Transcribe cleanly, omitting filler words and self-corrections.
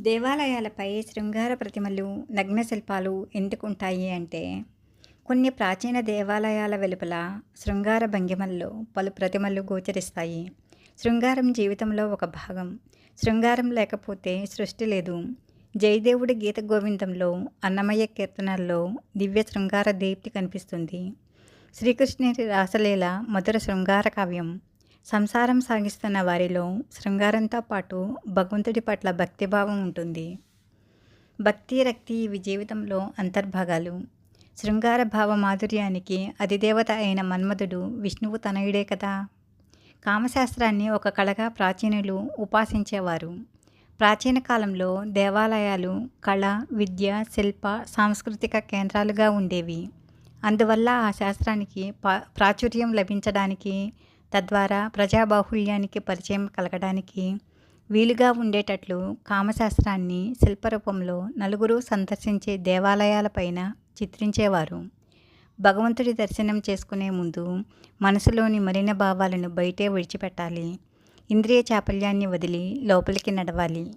దేవాలయాలపై శృంగార ప్రతిమలు, నగ్న శిల్పాలు ఎందుకుంటాయి అంటే, కొన్ని ప్రాచీన దేవాలయాల వెలుపల శృంగార భంగిమల్లో పలు ప్రతిమలు గోచరిస్తాయి. శృంగారం జీవితంలో ఒక భాగం. శృంగారం లేకపోతే సృష్టి లేదు. జయదేవుడి గీత గోవిందంలో, అన్నమయ్య కీర్తనల్లో దివ్య శృంగార దీప్తి కనిపిస్తుంది. శ్రీకృష్ణుడి రాసలీల మధుర శృంగార కావ్యం. సంసారం సాగిస్తున్న వారిలో శృంగారంతో పాటు భగవంతుడి పట్ల భక్తిభావం ఉంటుంది. భక్తి, రక్తి ఇవి జీవితంలో అంతర్భాగాలు. శృంగార భావ మాధుర్యానికి అధిదేవత అయిన మన్మధుడు విష్ణువు తనయుడే కదా. కామశాస్త్రాన్ని ఒక కళగా ప్రాచీనులు ఉపాసించేవారు. ప్రాచీన కాలంలో దేవాలయాలు కళ, విద్య, శిల్ప, సాంస్కృతిక కేంద్రాలుగా ఉండేవి. అందువల్ల ఆ శాస్త్రానికి ప్రాచుర్యం లభించడానికి, తద్వారా ప్రజాబాహుళ్యానికి పరిచయం కలగడానికి వీలుగా ఉండేటట్లు కామశాస్త్రాన్ని శిల్పరూపంలో నలుగురు సందర్శించే దేవాలయాలపైన చిత్రించేవారు. భగవంతుడి దర్శనం చేసుకునే ముందు మనసులోని మలిన భావాలను బయటే విడిచిపెట్టాలి. ఇంద్రియ చాపల్యాన్ని వదిలి లోపలికి నడవాలి.